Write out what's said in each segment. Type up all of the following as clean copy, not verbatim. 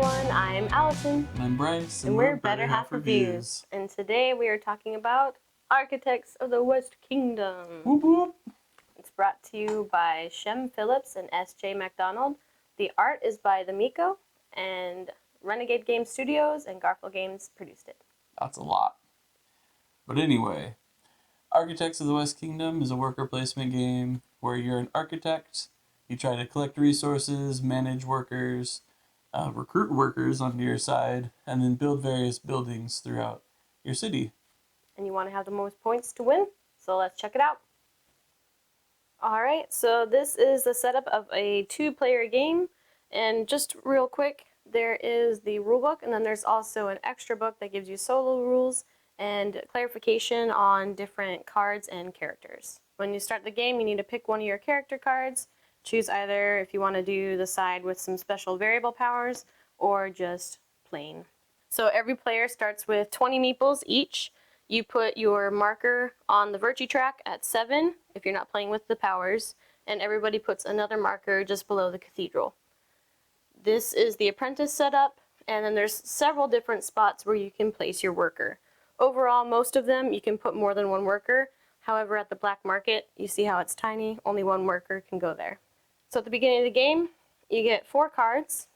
everyone, I'm Allison. And I'm Bryce, and we're Better Half Reviews. And today we are talking about Architects of the West Kingdom. Whoop whoop. It's brought to you by Shem, Phillips, and S.J. MacDonald. The art is by the Mico, and Renegade Game Studios and Garphill Games produced it. That's a lot. But anyway, Architects of the West Kingdom is a worker placement game where you're an architect. You try to collect resources, manage workers, recruit workers onto your side, and then build various buildings throughout your city. And you want to have the most points to win, so let's check it out. Alright, so this is the setup of a two-player game, and just real quick, there is the rulebook, and then there's also an extra book that gives you solo rules and clarification on different cards and characters. When you start the game, you need to pick one of your character cards. Choose either if you want to do the side with some special variable powers or just plain. So every player starts with 20 meeples each. You put your marker on the virtue track at 7 if you're not playing with the powers, and everybody puts another marker just below the cathedral. This is the apprentice setup, and then there's several different spots where you can place your worker. Overall, most of them you can put more than one worker. However, at the black market, you see how it's tiny, only one worker can go there. So at the beginning of the game, you get 4 cards,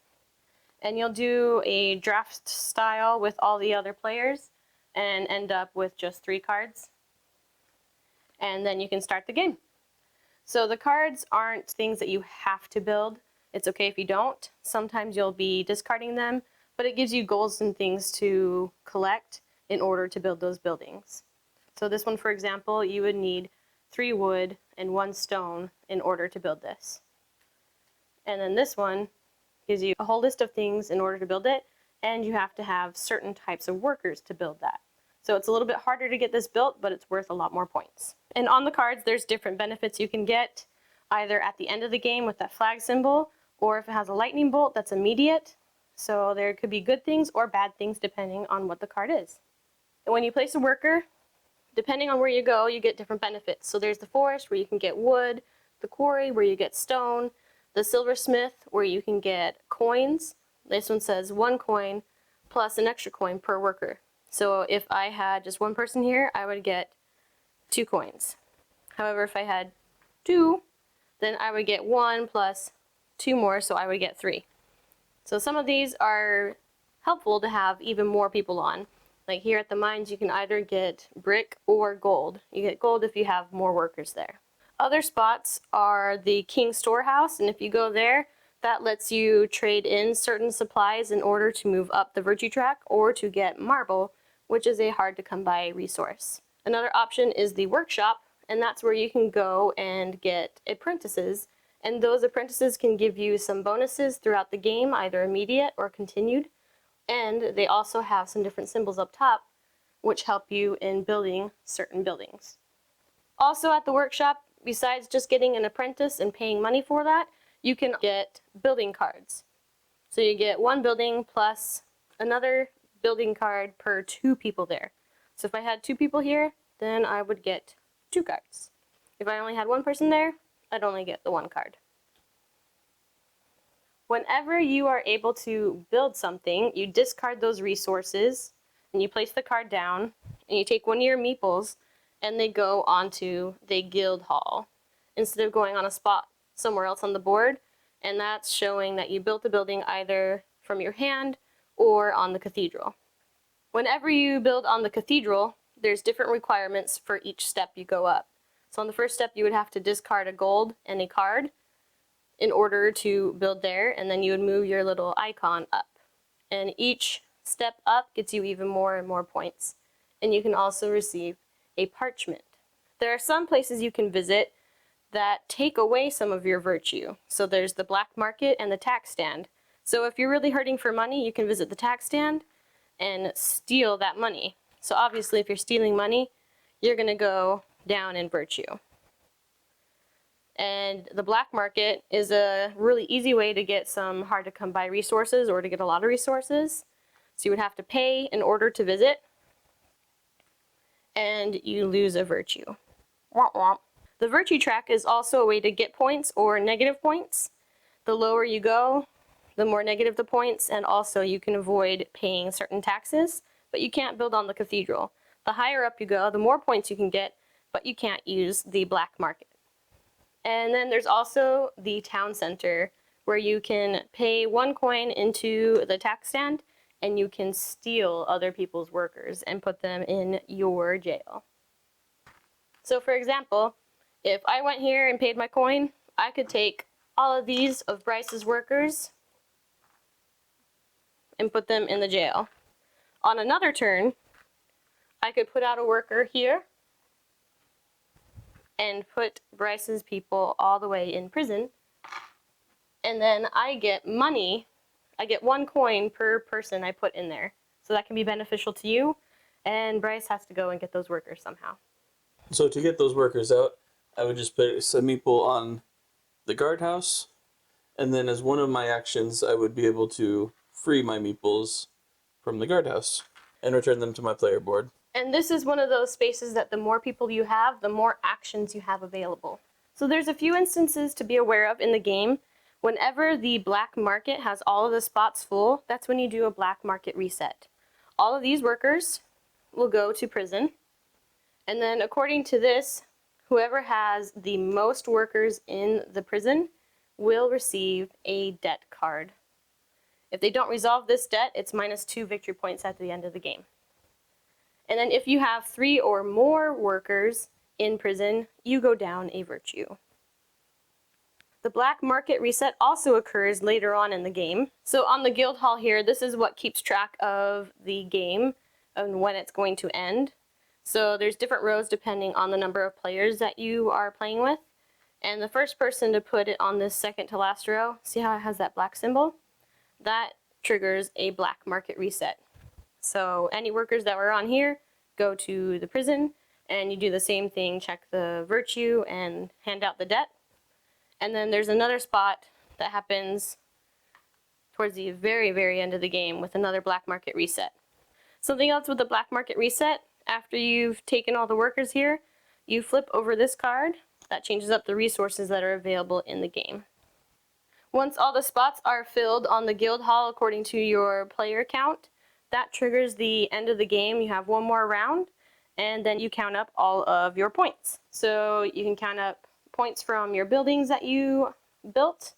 and you'll do a draft style with all the other players and end up with just 3 cards. And then you can start the game. So the cards aren't things that you have to build. It's okay if you don't. Sometimes you'll be discarding them, but it gives you goals and things to collect in order to build those buildings. So this one, for example, you would need 3 wood and 1 stone in order to build this. And then this one gives you a whole list of things in order to build it, and you have to have certain types of workers to build that. So it's a little bit harder to get this built, but it's worth a lot more points. And on the cards, there's different benefits you can get, either at the end of the game with that flag symbol, or if it has a lightning bolt, that's immediate. So there could be good things or bad things depending on what the card is. And when you place a worker, depending on where you go, you get different benefits. So there's the forest, where you can get wood, the quarry, where you get stone, the silversmith, where you can get coins. This one says 1 coin plus an extra coin per worker. So if I had just 1 person here, I would get 2 coins. However, if I had 2, then I would get 1 plus 2 more, so I would get 3. So some of these are helpful to have even more people on. Like here at the mines, you can either get brick or gold. You get gold if you have more workers there. Other spots are the King's Storehouse, and if you go there, that lets you trade in certain supplies in order to move up the virtue track or to get marble, which is a hard to come by resource. Another option is the workshop, and that's where you can go and get apprentices, and those apprentices can give you some bonuses throughout the game, either immediate or continued, and they also have some different symbols up top which help you in building certain buildings. Also at the workshop, besides just getting an apprentice and paying money for that, you can get building cards. So you get 1 building plus another building card per 2 people there. So if I had 2 people here, then I would get 2 cards. If I only had 1 person there, I'd only get the 1 card. Whenever you are able to build something, you discard those resources, and you place the card down, and you take one of your meeples, and they go onto the guild hall instead of going on a spot somewhere else on the board, and that's showing that you built the building either from your hand or on the cathedral. Whenever you build on the cathedral, there's different requirements for each step you go up. So on the first step, you would have to discard a gold and a card in order to build there, and then you would move your little icon up. And each step up gets you even more and more points. And you can also receive a parchment. There are some places you can visit that take away some of your virtue. So there's the black market and the tax stand. So if you're really hurting for money, you can visit the tax stand and steal that money. So obviously if you're stealing money, you're going to go down in virtue. And the black market is a really easy way to get some hard to come by resources or to get a lot of resources. So you would have to pay in order to visit, and you lose a virtue. Womp womp. The virtue track is also a way to get points or negative points. The lower you go, the more negative the points, and also you can avoid paying certain taxes, but you can't build on the cathedral. The higher up you go, the more points you can get, but you can't use the black market. And then there's also the town center, where you can pay 1 coin into the tax stand, and you can steal other people's workers and put them in your jail. So for example, if I went here and paid my coin, I could take all of these of Bryce's workers and put them in the jail. On another turn, I could put out a worker here and put Bryce's people all the way in prison. And then I get money. I get 1 coin per person I put in there. So that can be beneficial to you. And Bryce has to go and get those workers somehow. So to get those workers out, I would just put some meeple on the guardhouse, and then as one of my actions, I would be able to free my meeples from the guardhouse and return them to my player board. And this is one of those spaces that the more people you have, the more actions you have available. So there's a few instances to be aware of in the game. Whenever the black market has all of the spots full, that's when you do a black market reset. All of these workers will go to prison. And then according to this, whoever has the most workers in the prison will receive a debt card. If they don't resolve this debt, it's -2 victory points at the end of the game. And then if you have 3 or more workers in prison, you go down a virtue. The black market reset also occurs later on in the game. So on the guild hall here, this is what keeps track of the game and when it's going to end. So there's different rows depending on the number of players that you are playing with. And the first person to put it on this second to last row, see how it has that black symbol? That triggers a black market reset. So any workers that were on here go to the prison, and you do the same thing, check the virtue and hand out the debt. And then there's another spot that happens towards the very, very end of the game with another black market reset. Something else with the black market reset, after you've taken all the workers here, you flip over this card. That changes up the resources that are available in the game. Once all the spots are filled on the guild hall according to your player count, that triggers the end of the game. You have 1 more round, and then you count up all of your points. So you can count up points from your buildings that you built,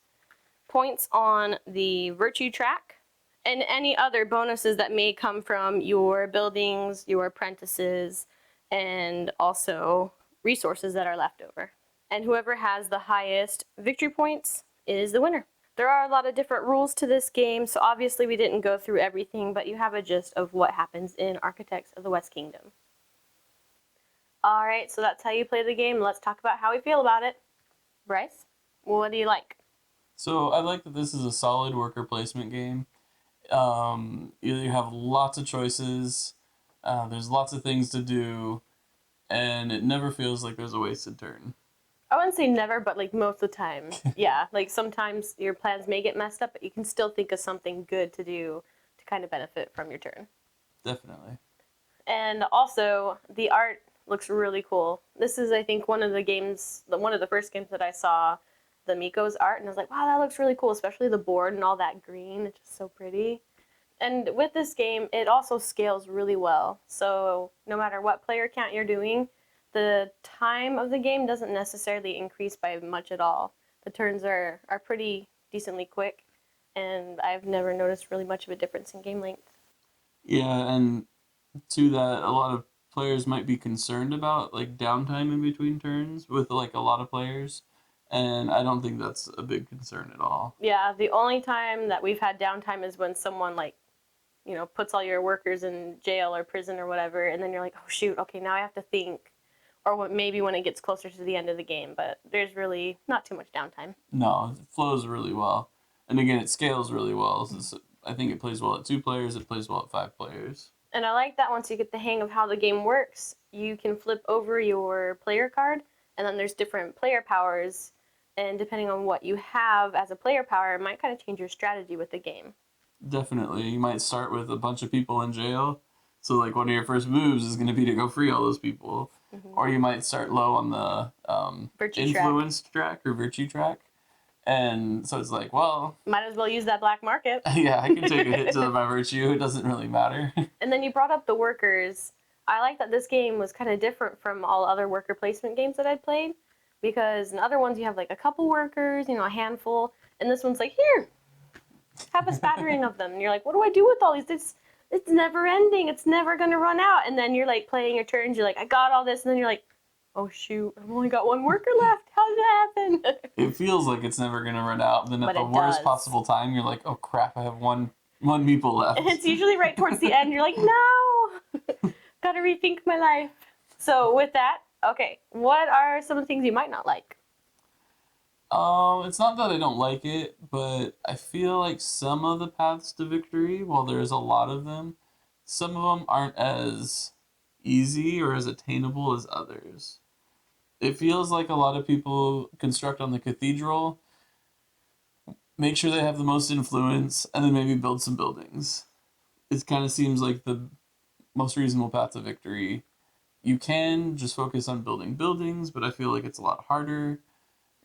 points on the virtue track, and any other bonuses that may come from your buildings, your apprentices, and also resources that are left over. And whoever has the highest victory points is the winner. There are a lot of different rules to this game, so obviously we didn't go through everything, but you have a gist of what happens in Architects of the West Kingdom. Alright, so that's how you play the game. Let's talk about how we feel about it. Bryce, what do you like? So I like that this is a solid worker placement game. You have lots of choices, there's lots of things to do, and it never feels like there's a wasted turn. I wouldn't say never, but like most of the time. Yeah, like sometimes your plans may get messed up, but you can still think of something good to do to kind of benefit from your turn. Definitely. And also, the art looks really cool. This is, I think, one of the first games that I saw the Mico's art, and I was like, wow, that looks really cool, especially the board and all that green. It's just so pretty. And with this game, it also scales really well. So no matter what player count you're doing, the time of the game doesn't necessarily increase by much at all. The turns are pretty decently quick, and I've never noticed really much of a difference in game length. Yeah, and to that, a lot of players might be concerned about like downtime in between turns with like a lot of players, and I don't think that's a big concern at all. Yeah, the only time that we've had downtime is when someone puts all your workers in jail or prison or whatever, and then you're like, oh shoot, okay, now I have to think. Or maybe when it gets closer to the end of the game, but there's really not too much downtime. No, it flows really well. And again, it scales really well. I think it plays well at 2 players, it plays well at 5 players. And I like that once you get the hang of how the game works, you can flip over your player card, and then there's different player powers, and depending on what you have as a player power, it might kind of change your strategy with the game. Definitely. You might start with a bunch of people in jail, so like one of your first moves is going to be to go free all those people. Mm-hmm. Or you might start low on the influence track or virtue track, And so it's like, well, Might as well use that black market. yeah, I can take a hit to my virtue. It doesn't really matter. And then you brought up the workers. I like that this game was kind of different from all other worker placement games that I'd played, because in other ones you have like a couple workers, a handful, and this one's like, here, have a spattering of them. And you're like, what do I do with all these? It's never ending. It's never gonna run out. And then you're like playing your turns. You're like, I got all this, and then you're like, oh shoot, I've only got one worker left. How did that happen? It feels like it's never gonna run out. Then at But the it worst does. possible time, you're like, oh crap, I have one meeple left. And it's usually right towards the end. You're like, no, gotta rethink my life. So with that, okay, what are some of the things you might not like? It's not that I don't like it, but I feel like some of the paths to victory, while there's a lot of them, some of them aren't as easy or as attainable as others. It feels like a lot of people construct on the cathedral, make sure they have the most influence, and then maybe build some buildings. It kind of seems like the most reasonable path to victory. You can just focus on building buildings, but I feel like it's a lot harder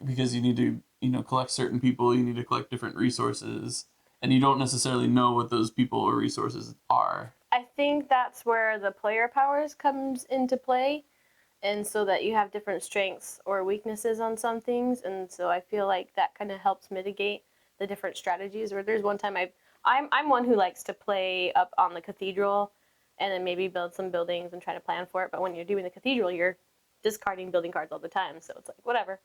because you need to, collect certain people, you need to collect different resources, and you don't necessarily know what those people or resources are. I think that's where the player powers comes into play, and so that you have different strengths or weaknesses on some things, and so I feel like that kind of helps mitigate the different strategies. Where there's one time I'm one who likes to play up on the cathedral and then maybe build some buildings and try to plan for it, but when you're doing the cathedral, you're discarding building cards all the time, so it's like, whatever.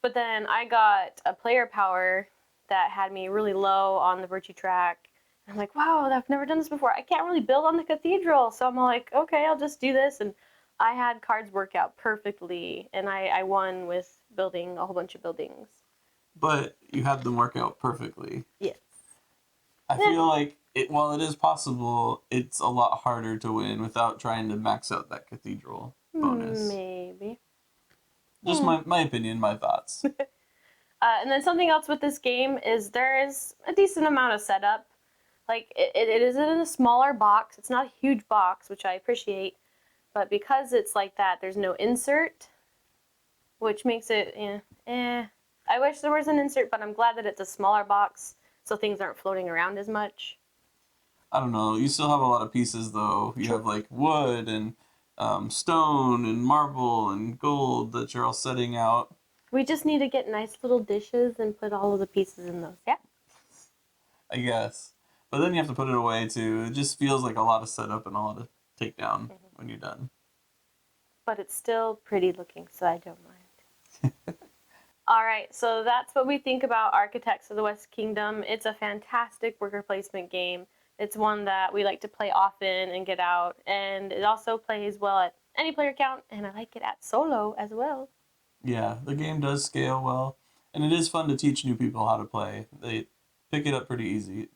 But then I got a player power that had me really low on the virtue track. I'm like, wow, I've never done this before. I can't really build on the cathedral. So I'm like, okay, I'll just do this. And I had cards work out perfectly, and I won with building a whole bunch of buildings. But you had them work out perfectly. Yes. I feel like, while it is possible, it's a lot harder to win without trying to max out that cathedral bonus. Maybe. Just my opinion, my thoughts. And then something else with this game is there is a decent amount of setup. Like, it is in a smaller box. It's not a huge box, which I appreciate. But because it's like that, there's no insert, which makes it, I wish there was an insert, but I'm glad that it's a smaller box, so things aren't floating around as much. I don't know. You still have a lot of pieces, though. You have, like, wood and stone and marble and gold that you're all setting out. We just need to get nice little dishes and put all of the pieces in those, yeah? I guess. But then you have to put it away, too. It just feels like a lot of setup and a lot of takedown when you're done. But it's still pretty looking, so I don't mind. All right, so that's what we think about Architects of the West Kingdom. It's a fantastic worker placement game. It's one that we like to play often and get out, and it also plays well at any player count, and I like it at solo as well. Yeah, the game does scale well, and it is fun to teach new people how to play. They pick it up pretty easy.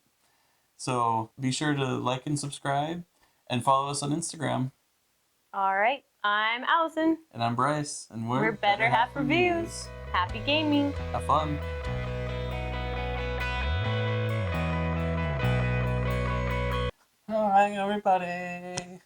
So be sure to like and subscribe, and follow us on Instagram. All right, I'm Allison. And I'm Bryce, and we're Better Half Reviews. Happy gaming. Have fun. All right, everybody.